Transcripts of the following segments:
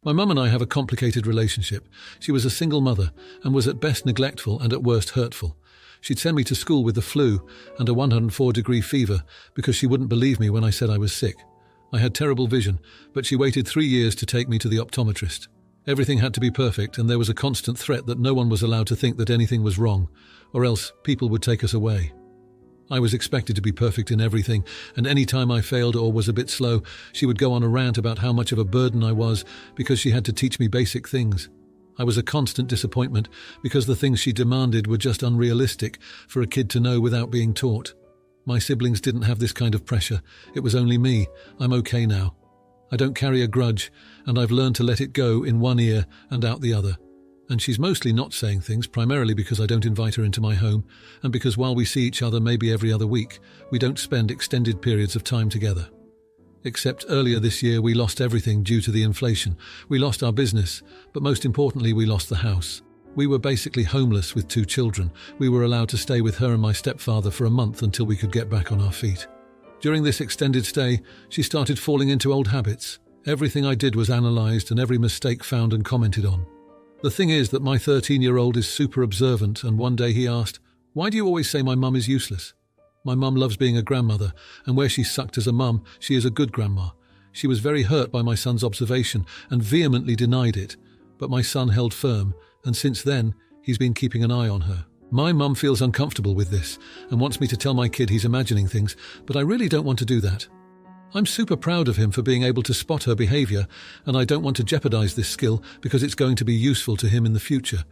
My mum and I have a complicated relationship. She was a single mother and was at best neglectful and at worst hurtful. She'd send me to school with the flu and a 104-degree fever because she wouldn't believe me when I said I was sick. I had terrible vision, but she waited 3 years to take me to the optometrist. Everything had to be perfect, and there was a constant threat that no one was allowed to think that anything was wrong, or else people would take us away. I was expected to be perfect in everything, and any time I failed or was a bit slow, she would go on a rant about how much of a burden I was because she had to teach me basic things. I was a constant disappointment because the things she demanded were just unrealistic for a kid to know without being taught. My siblings didn't have this kind of pressure. It was only me. I'm okay now. I don't carry a grudge, and I've learned to let it go in one ear and out the other. And she's mostly not saying things, primarily because I don't invite her into my home, and because while we see each other maybe every other week, we don't spend extended periods of time together. Except earlier this year we lost everything due to the inflation. We lost our business, but most importantly we lost the house. We were basically homeless with 2 children. We were allowed to stay with her and my stepfather for a month until we could get back on our feet. During this extended stay, she started falling into old habits. Everything I did was analysed and every mistake found and commented on. The thing is that my 13-year-old is super observant, and one day he asked, "Why do you always say my mum is useless?" My mum loves being a grandmother, and where she sucked as a mum, she is a good grandma. She was very hurt by my son's observation and vehemently denied it, but my son held firm, and since then, he's been keeping an eye on her. My mum feels uncomfortable with this and wants me to tell my kid he's imagining things, but I really don't want to do that. I'm super proud of him for being able to spot her behaviour, and I don't want to jeopardise this skill because it's going to be useful to him in the future.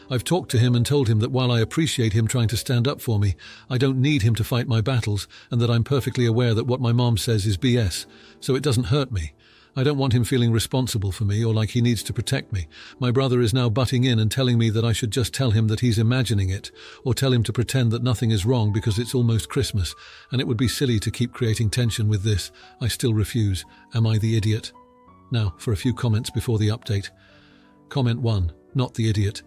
I've talked to him and told him that while I appreciate him trying to stand up for me, I don't need him to fight my battles, and that I'm perfectly aware that what my mom says is BS, so it doesn't hurt me. I don't want him feeling responsible for me or like he needs to protect me. My brother is now butting in and telling me that I should just tell him that he's imagining it, or tell him to pretend that nothing is wrong because it's almost Christmas, and it would be silly to keep creating tension with this. I still refuse. Am I the idiot? Now, for a few comments before the update. Comment 1. Not the idiot.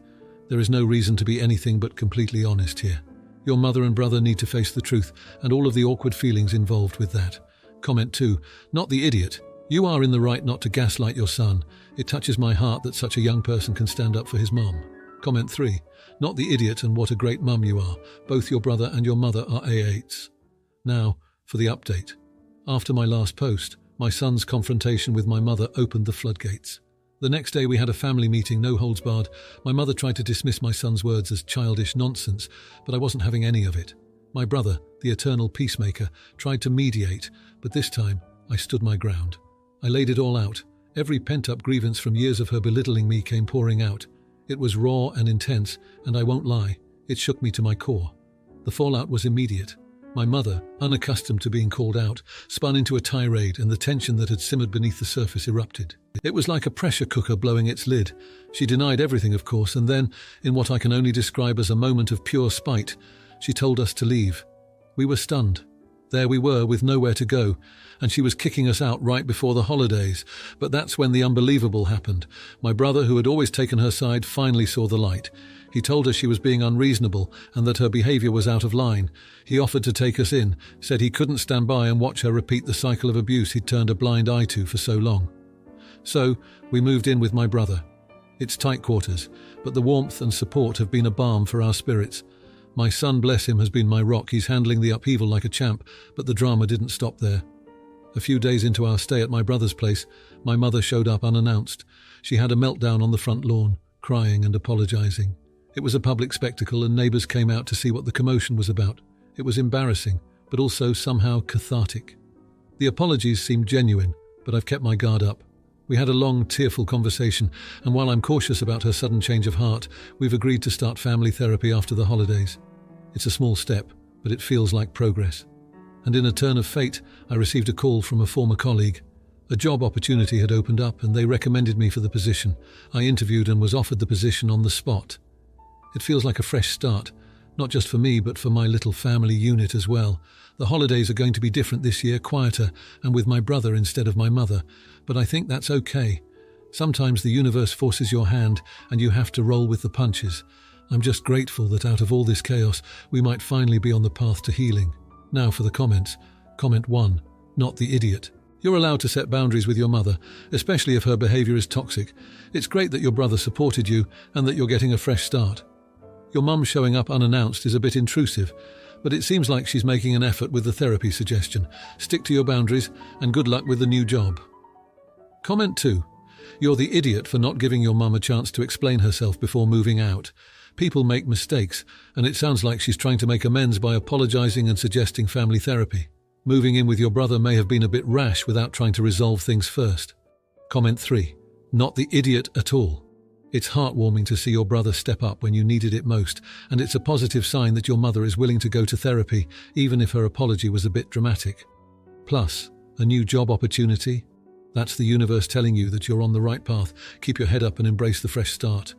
There is no reason to be anything but completely honest here. Your mother and brother need to face the truth and all of the awkward feelings involved with that. Comment 2. Not the idiot. You are in the right not to gaslight your son. It touches my heart that such a young person can stand up for his mum. Comment 3. Not the idiot, and what a great mum you are. Both your brother and your mother are A8s. Now, for the update. After my last post, my son's confrontation with my mother opened the floodgates. The next day we had a family meeting, no holds barred. My mother tried to dismiss my son's words as childish nonsense, but I wasn't having any of it. My brother, the eternal peacemaker, tried to mediate, but this time I stood my ground. I laid it all out. Every pent-up grievance from years of her belittling me came pouring out. It was raw and intense, and I won't lie, it shook me to my core. The fallout was immediate. My mother, unaccustomed to being called out, spun into a tirade, and the tension that had simmered beneath the surface erupted. It was like a pressure cooker blowing its lid. She denied everything, of course, and then, in what I can only describe as a moment of pure spite, she told us to leave. We were stunned. There we were, with nowhere to go, and she was kicking us out right before the holidays. But that's when the unbelievable happened. My brother, who had always taken her side, finally saw the light. He told her she was being unreasonable and that her behaviour was out of line. He offered to take us in, said he couldn't stand by and watch her repeat the cycle of abuse he'd turned a blind eye to for so long. So, we moved in with my brother. It's tight quarters, but the warmth and support have been a balm for our spirits. My son, bless him, has been my rock. He's handling the upheaval like a champ, but the drama didn't stop there. A few days into our stay at my brother's place, my mother showed up unannounced. She had a meltdown on the front lawn, crying and apologising. It was a public spectacle, and neighbours came out to see what the commotion was about. It was embarrassing, but also somehow cathartic. The apologies seemed genuine, but I've kept my guard up. We had a long, tearful conversation, and while I'm cautious about her sudden change of heart, we've agreed to start family therapy after the holidays. It's a small step, but it feels like progress. And in a turn of fate, I received a call from a former colleague. A job opportunity had opened up, and they recommended me for the position. I interviewed and was offered the position on the spot. It feels like a fresh start, not just for me, but for my little family unit as well. The holidays are going to be different this year, quieter, and with my brother instead of my mother. But I think that's okay. Sometimes the universe forces your hand, and you have to roll with the punches. I'm just grateful that out of all this chaos, we might finally be on the path to healing. Now for the comments. Comment 1. Not the idiot. You're allowed to set boundaries with your mother, especially if her behavior is toxic. It's great that your brother supported you and that you're getting a fresh start. Your mum showing up unannounced is a bit intrusive, but it seems like she's making an effort with the therapy suggestion. Stick to your boundaries and good luck with the new job. Comment 2. You're the idiot for not giving your mum a chance to explain herself before moving out. People make mistakes, and it sounds like she's trying to make amends by apologizing and suggesting family therapy. Moving in with your brother may have been a bit rash without trying to resolve things first. Comment 3. Not the idiot at all. It's heartwarming to see your brother step up when you needed it most, and it's a positive sign that your mother is willing to go to therapy, even if her apology was a bit dramatic. Plus, a new job opportunity? That's the universe telling you that you're on the right path. Keep your head up and embrace the fresh start.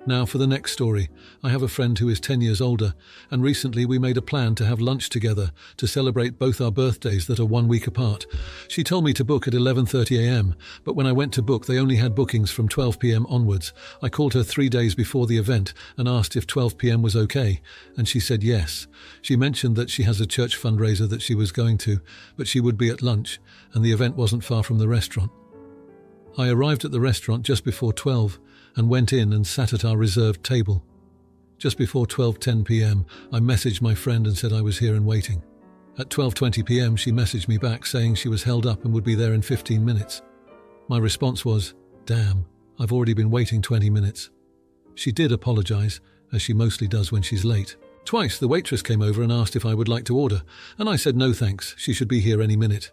Now for the next story. I have a friend who is 10 years older, and recently we made a plan to have lunch together to celebrate both our birthdays that are 1 week apart. She told me to book at 11:30 a.m, but when I went to book they only had bookings from 12 p.m. onwards. I called her 3 days before the event and asked if 12 p.m. was okay, and she said yes. She mentioned that she has a church fundraiser that she was going to, but she would be at lunch, and the event wasn't far from the restaurant. I arrived at the restaurant just before 12 and went in and sat at our reserved table. Just before 12:10 p.m, I messaged my friend and said I was here and waiting. At 12:20 p.m, she messaged me back saying she was held up and would be there in 15 minutes. My response was, "Damn, I've already been waiting 20 minutes." She did apologize, as she mostly does when she's late. Twice the waitress came over and asked if I would like to order, and I said no thanks, she should be here any minute.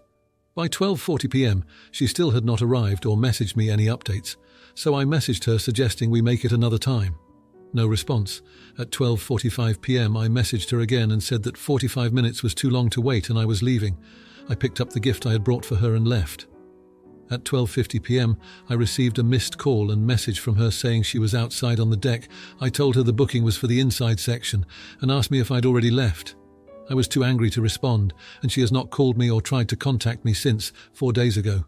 By 12:40 p.m, she still had not arrived or messaged me any updates, so I messaged her suggesting we make it another time. No response. At 12:45 p.m, I messaged her again and said that 45 minutes was too long to wait and I was leaving. I picked up the gift I had brought for her and left. At 12:50 p.m, I received a missed call and message from her saying she was outside on the deck. I told her the booking was for the inside section and asked me if I'd already left. I was too angry to respond, and she has not called me or tried to contact me since 4 days ago.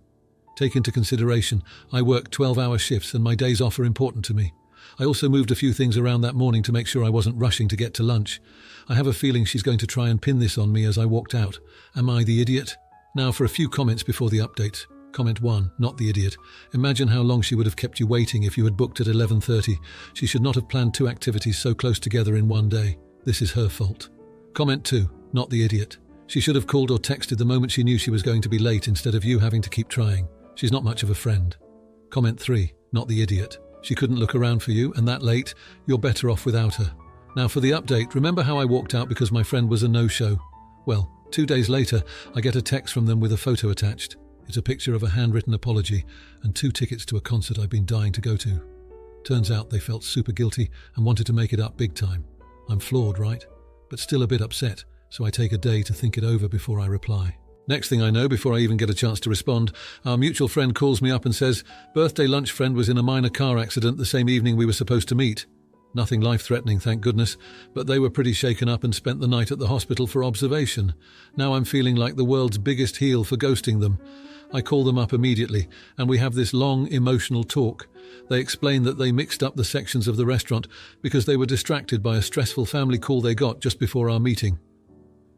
Take into consideration, I work 12-hour shifts and my days off are important to me. I also moved a few things around that morning to make sure I wasn't rushing to get to lunch. I have a feeling she's going to try and pin this on me as I walked out. Am I the idiot? Now for a few comments before the update. Comment 1, not the idiot. Imagine how long she would have kept you waiting if you had booked at 11:30. She should not have planned 2 activities so close together in one day. This is her fault. Comment 2, not the idiot. She should have called or texted the moment she knew she was going to be late instead of you having to keep trying. She's not much of a friend. Comment 3, not the idiot. She couldn't look around for you, and that late, you're better off without her. Now for the update, remember how I walked out because my friend was a no-show? Well, 2 days later, I get a text from them with a photo attached. It's a picture of a handwritten apology and 2 tickets to a concert I've been dying to go to. Turns out they felt super guilty and wanted to make it up big time. I'm flawed, right? But still a bit upset, so I take a day to think it over before I reply. Next thing I know, before I even get a chance to respond, our mutual friend calls me up and says, "Birthday lunch friend was in a minor car accident the same evening we were supposed to meet." Nothing life-threatening, thank goodness, but they were pretty shaken up and spent the night at the hospital for observation. Now I'm feeling like the world's biggest heel for ghosting them. I call them up immediately, and we have this long, emotional talk. They explain that they mixed up the sections of the restaurant because they were distracted by a stressful family call they got just before our meeting.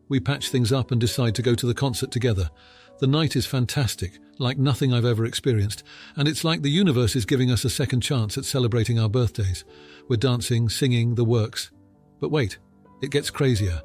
We patch things up and decide to go to the concert together. The night is fantastic, like nothing I've ever experienced, and it's like the universe is giving us a second chance at celebrating our birthdays. We're dancing, singing, the works. But wait, it gets crazier.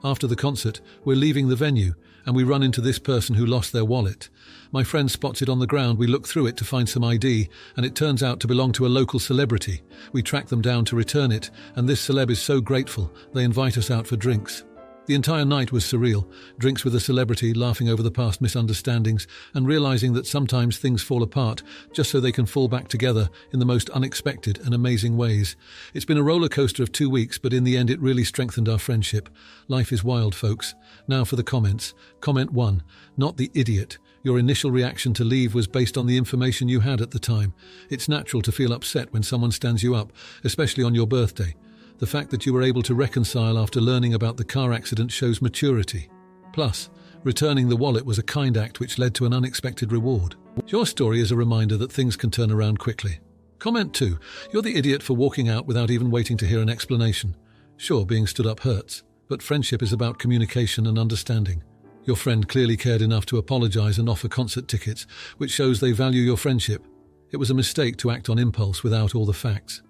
After the concert, we're leaving the venue, and we run into this person who lost their wallet. My friend spots it on the ground. We look through it to find some ID, and it turns out to belong to a local celebrity. We track them down to return it, and this celeb is so grateful, they invite us out for drinks. The entire night was surreal, drinks with a celebrity, laughing over the past misunderstandings, and realizing that sometimes things fall apart just so they can fall back together in the most unexpected and amazing ways. It's been a roller coaster of 2 weeks, but in the end it really strengthened our friendship. Life is wild, folks. Now for the comments. Comment 1, not the idiot. Your initial reaction to leave was based on the information you had at the time. It's natural to feel upset when someone stands you up, especially on your birthday. The fact that you were able to reconcile after learning about the car accident shows maturity. Plus, returning the wallet was a kind act which led to an unexpected reward. Your story is a reminder that things can turn around quickly. Comment 2. You're the idiot for walking out without even waiting to hear an explanation. Sure, being stood up hurts, but friendship is about communication and understanding. Your friend clearly cared enough to apologize and offer concert tickets, which shows they value your friendship. It was a mistake to act on impulse without all the facts.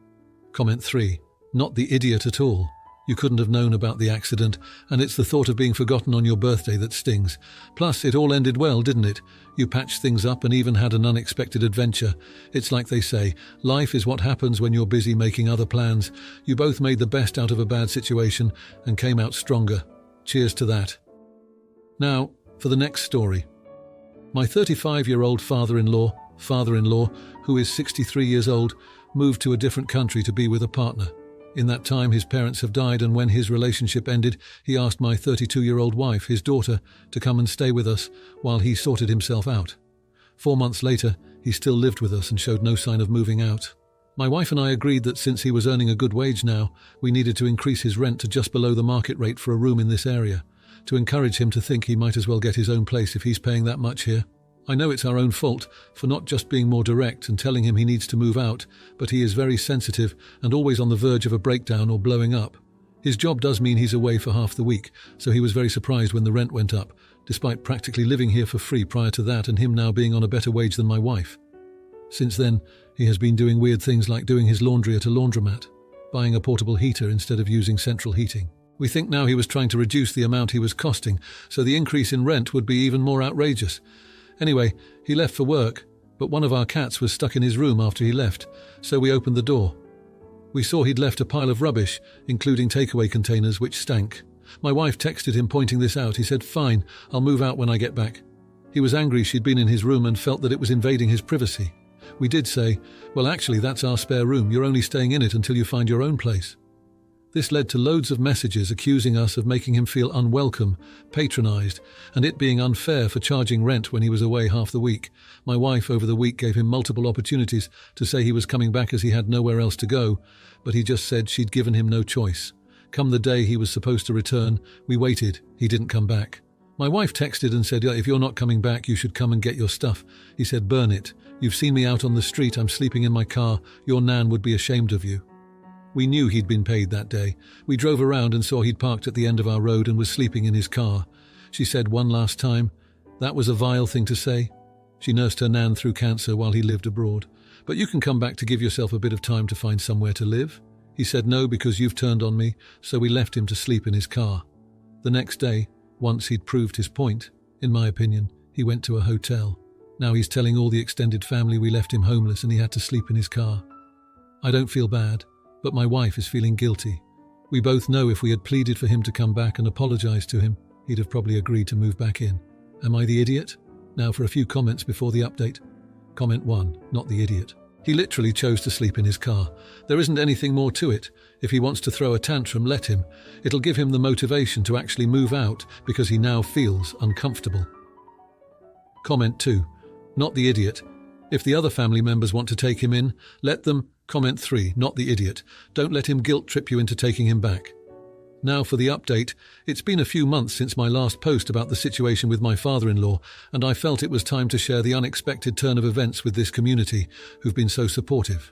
Comment 3. Not the idiot at all. You couldn't have known about the accident, and it's the thought of being forgotten on your birthday that stings. Plus, it all ended well, didn't it? You patched things up and even had an unexpected adventure. It's like they say, life is what happens when you're busy making other plans. You both made the best out of a bad situation and came out stronger. Cheers to that. Now, for the next story. My 35-year-old father-in-law, who is 63 years old, moved to a different country to be with a partner. In that time, his parents have died, and when his relationship ended, he asked my 32-year-old wife, his daughter, to come and stay with us while he sorted himself out. 4 months later, he still lived with us and showed no sign of moving out. My wife and I agreed that since he was earning a good wage now, we needed to increase his rent to just below the market rate for a room in this area, to encourage him to think he might as well get his own place if he's paying that much here. I know it's our own fault for not just being more direct and telling him he needs to move out, but he is very sensitive and always on the verge of a breakdown or blowing up. His job does mean he's away for half the week, so he was very surprised when the rent went up, despite practically living here for free prior to that and him now being on a better wage than my wife. Since then, he has been doing weird things like doing his laundry at a laundromat, buying a portable heater instead of using central heating. We think now he was trying to reduce the amount he was costing, so the increase in rent would be even more outrageous. Anyway, he left for work, but one of our cats was stuck in his room after he left, so we opened the door. We saw he'd left a pile of rubbish, including takeaway containers, which stank. My wife texted him pointing this out. He said, "Fine, I'll move out when I get back." He was angry she'd been in his room and felt that it was invading his privacy. We did say, "Well, actually, that's our spare room. You're only staying in it until you find your own place." This led to loads of messages accusing us of making him feel unwelcome, patronised, and it being unfair for charging rent when he was away half the week. My wife over the week gave him multiple opportunities to say he was coming back as he had nowhere else to go, but he just said she'd given him no choice. Come the day he was supposed to return, we waited. He didn't come back. My wife texted and said, "If you're not coming back, you should come and get your stuff." He said, "Burn it. You've seen me out on the street. I'm sleeping in my car. Your nan would be ashamed of you." We knew he'd been paid that day. We drove around and saw he'd parked at the end of our road and was sleeping in his car. She said one last time, that was a vile thing to say. She nursed her nan through cancer while he lived abroad. "But you can come back to give yourself a bit of time to find somewhere to live." He said, "No, because you've turned on me," so we left him to sleep in his car. The next day, once he'd proved his point, in my opinion, he went to a hotel. Now he's telling all the extended family we left him homeless and he had to sleep in his car. I don't feel bad, but my wife is feeling guilty. We both know if we had pleaded for him to come back and apologise to him, he'd have probably agreed to move back in. Am I the idiot? Now for a few comments before the update. Comment 1, not the idiot. He literally chose to sleep in his car. There isn't anything more to it. If he wants to throw a tantrum, let him. It'll give him the motivation to actually move out because he now feels uncomfortable. Comment 2, not the idiot. If the other family members want to take him in, let them. Comment 3, not the idiot. Don't let him guilt trip you into taking him back. Now for the update. It's been a few months since my last post about the situation with my father-in-law, and I felt it was time to share the unexpected turn of events with this community, who've been so supportive.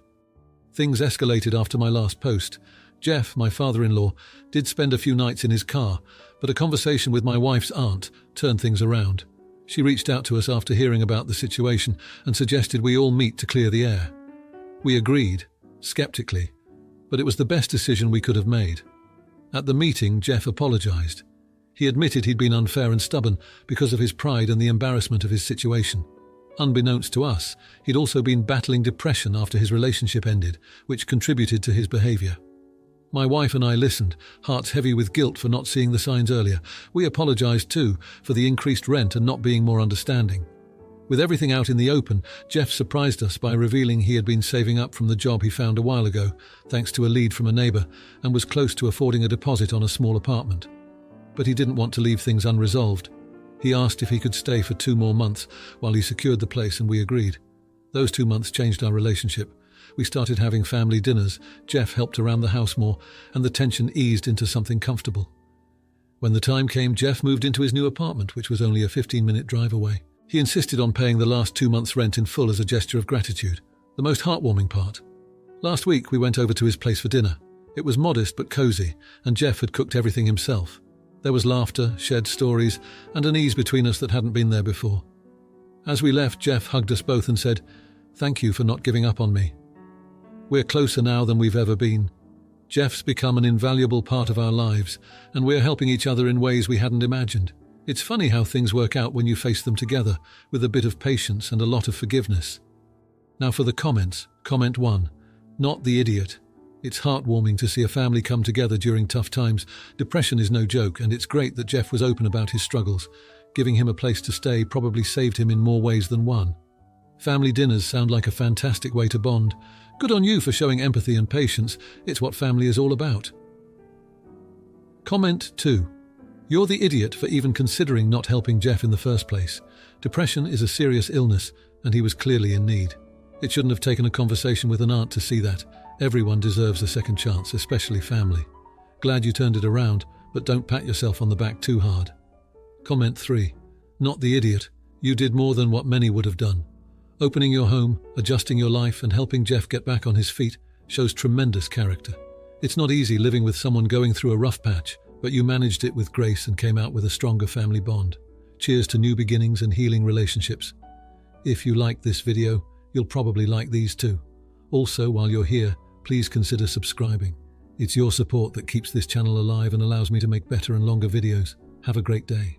Things escalated after my last post. Jeff, my father-in-law, did spend a few nights in his car, but a conversation with my wife's aunt turned things around. She reached out to us after hearing about the situation and suggested we all meet to clear the air. We agreed, skeptically, but it was the best decision we could have made. At the meeting, Jeff apologised. He admitted he'd been unfair and stubborn because of his pride and the embarrassment of his situation. Unbeknownst to us, he'd also been battling depression after his relationship ended, which contributed to his behaviour. My wife and I listened, hearts heavy with guilt for not seeing the signs earlier. We apologised too for the increased rent and not being more understanding. With everything out in the open, Jeff surprised us by revealing he had been saving up from the job he found a while ago, thanks to a lead from a neighbour, and was close to affording a deposit on a small apartment. But he didn't want to leave things unresolved. He asked if he could stay for 2 more months while he secured the place, and we agreed. Those 2 months changed our relationship. We started having family dinners, Jeff helped around the house more, and the tension eased into something comfortable. When the time came, Jeff moved into his new apartment, which was only a 15-minute drive away. He insisted on paying the last 2 months' rent in full as a gesture of gratitude, the most heartwarming part. Last week we went over to his place for dinner. It was modest but cosy, and Jeff had cooked everything himself. There was laughter, shared stories, and an ease between us that hadn't been there before. As we left, Jeff hugged us both and said, "Thank you for not giving up on me." We're closer now than we've ever been. Jeff's become an invaluable part of our lives, and we're helping each other in ways we hadn't imagined. It's funny how things work out when you face them together, with a bit of patience and a lot of forgiveness. Now for the comments. Comment 1. Not the idiot. It's heartwarming to see a family come together during tough times. Depression is no joke, and it's great that Jeff was open about his struggles. Giving him a place to stay probably saved him in more ways than one. Family dinners sound like a fantastic way to bond. Good on you for showing empathy and patience. It's what family is all about. Comment 2. You're the idiot for even considering not helping Jeff in the first place. Depression is a serious illness, and he was clearly in need. It shouldn't have taken a conversation with an aunt to see that. Everyone deserves a second chance, especially family. Glad you turned it around, but don't pat yourself on the back too hard. Comment 3. Not the idiot. You did more than what many would have done. Opening your home, adjusting your life, and helping Jeff get back on his feet shows tremendous character. It's not easy living with someone going through a rough patch, but you managed it with grace and came out with a stronger family bond. Cheers to new beginnings and healing relationships. If you liked this video, you'll probably like these too. Also, while you're here, please consider subscribing. It's your support that keeps this channel alive and allows me to make better and longer videos. Have a great day.